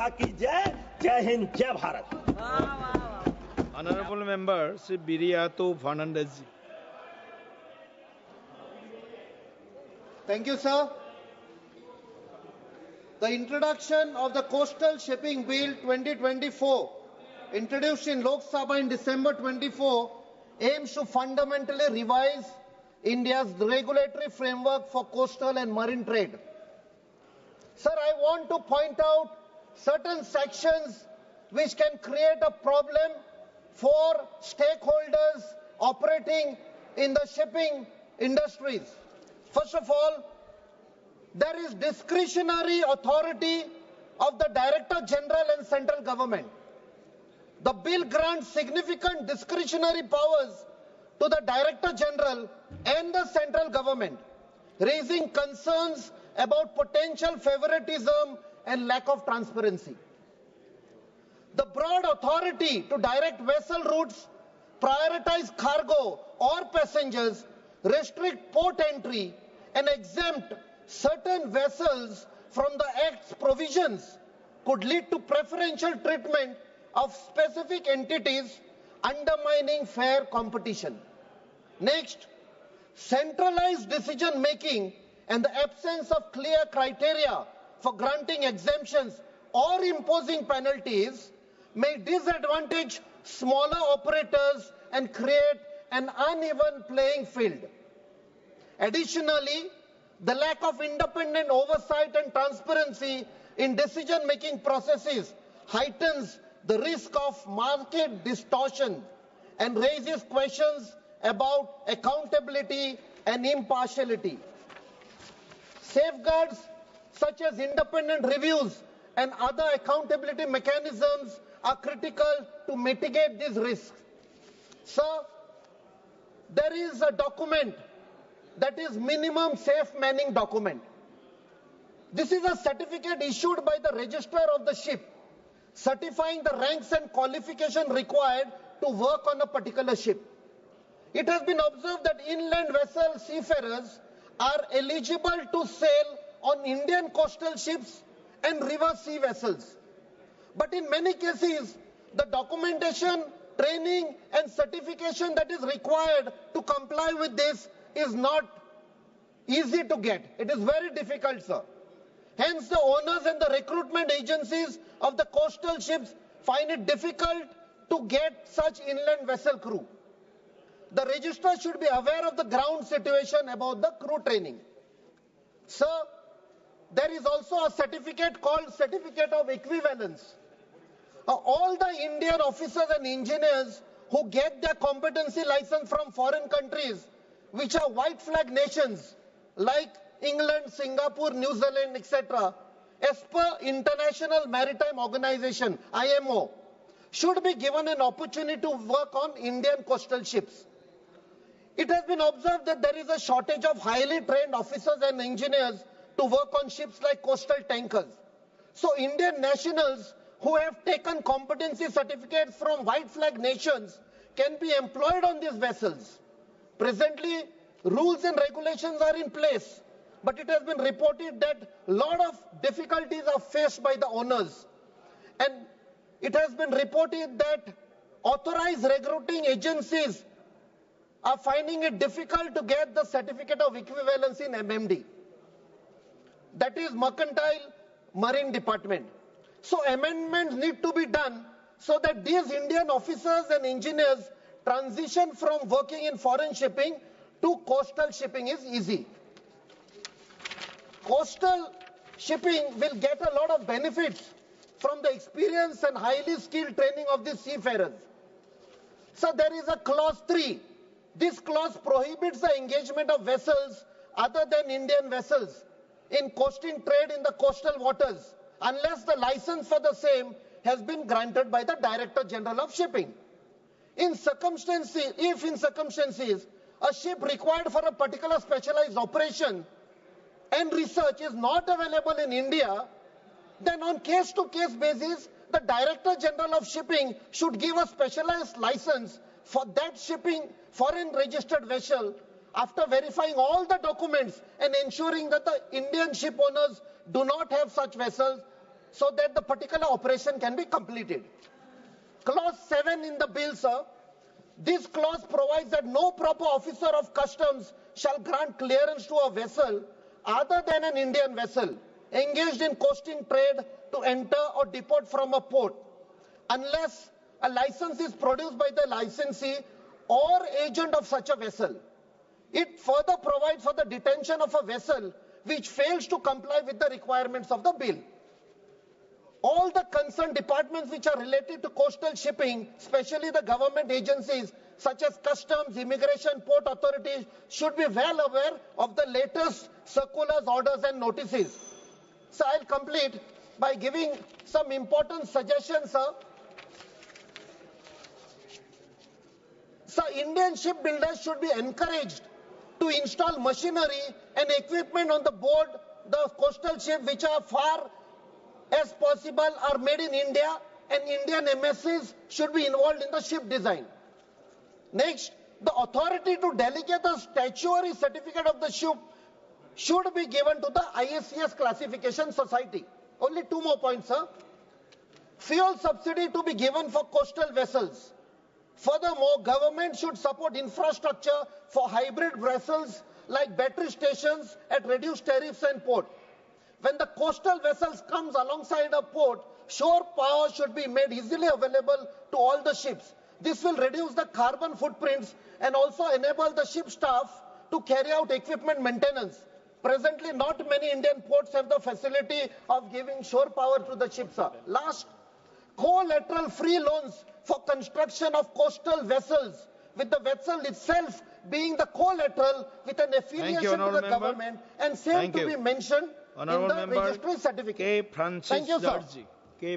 माता की जय. जय हिंद, जय Bharat. Honorable Member Sri Viriato Fernandes. Thank you, sir. The introduction of the Coastal Shipping Bill 2024, introduced in Lok Sabha in December 24, aims to fundamentally revise India's regulatory framework for coastal and marine trade. Sir, I want to point out certain sections which can create a problem for stakeholders operating in the shipping industries. First of all, there is discretionary authority of the Director General and central government. The bill grants significant discretionary powers to the Director General and the central government, raising concerns about potential favoritism and lack of transparency. The broad authority to direct vessel routes, prioritize cargo or passengers, restrict port entry, and exempt certain vessels from the Act's provisions could lead to preferential treatment of specific entities, undermining fair competition. Next, centralized decision making and the absence of clear criteria for granting exemptions or imposing penalties may disadvantage smaller operators and create an uneven playing field. Additionally, the lack of independent oversight and transparency in decision-making processes heightens the risk of market distortion and raises questions about accountability and impartiality. Safeguards such as independent reviews and other accountability mechanisms are critical to mitigate these risks. Sir, there is a document that is minimum safe manning document. This is a certificate issued by the registrar of the ship, certifying the ranks and qualification required to work on a particular ship. It has been observed that inland vessel seafarers are eligible to sail on Indian coastal ships and river sea vessels. But in many cases, the documentation, training and certification that is required to comply with this is not easy to get. It is very difficult, sir. Hence, the owners and the recruitment agencies of the coastal ships find it difficult to get such inland vessel crew. The registrar should be aware of the ground situation about the crew training. Sir, there is also a certificate called Certificate of Equivalence. All the Indian officers and engineers who get their competency license from foreign countries, which are white flag nations like England, Singapore, New Zealand, etc., as per International Maritime Organization, IMO, should be given an opportunity to work on Indian coastal ships. It has been observed that there is a shortage of highly trained officers and engineers to work on ships like coastal tankers. So Indian nationals who have taken competency certificates from white flag nations can be employed on these vessels. Presently, rules and regulations are in place, but it has been reported that a lot of difficulties are faced by the owners. And it has been reported that authorized recruiting agencies are finding it difficult to get the certificate of equivalence in MMD. That is Mercantile Marine Department. So amendments need to be done so that these Indian officers and engineers transition from working in foreign shipping to coastal shipping is easy. Coastal shipping will get a lot of benefits from the experience and highly skilled training of these seafarers. So there is a clause 3. This clause prohibits the engagement of vessels other than Indian vessels in coasting trade in the coastal waters unless the license for the same has been granted by the Director General of Shipping. If in circumstances a ship required for a particular specialized operation and research is not available in India, then on case-to-case basis, the Director General of Shipping should give a specialized license for that shipping foreign registered vessel after verifying all the documents and ensuring that the Indian ship owners do not have such vessels so that the particular operation can be completed. Clause 7 in the bill, sir. This clause provides that no proper officer of customs shall grant clearance to a vessel other than an Indian vessel engaged in coasting trade to enter or depart from a port unless a license is produced by the licensee or agent of such a vessel. It further provides for the detention of a vessel which fails to comply with the requirements of the bill. All the concerned departments which are related to coastal shipping, especially the government agencies such as customs, immigration, port authorities, should be well aware of the latest circulars, orders and notices. So I'll complete by giving some important suggestions, sir. So Indian shipbuilders should be encouraged to install machinery and equipment on the board the coastal ship which are far as possible are made in India, and Indian MSCs should be involved in the ship design. Next, the authority to delegate the statutory certificate of the ship should be given to the ISCS Classification Society. Only 2 more points, sir. Fuel subsidy to be given for coastal vessels. Furthermore, government should support infrastructure for hybrid vessels like battery stations at reduced tariffs and port. When the coastal vessels comes alongside a port, shore power should be made easily available to all the ships. This will reduce the carbon footprints and also enable the ship staff to carry out equipment maintenance. Presently, not many Indian ports have the facility of giving shore power to the ships. Last, collateral free loans for construction of coastal vessels, with the vessel itself being the collateral with an affiliation to the government, and same to be mentioned in the registry certificate. K. Francis Thank you, sir. Darji. K.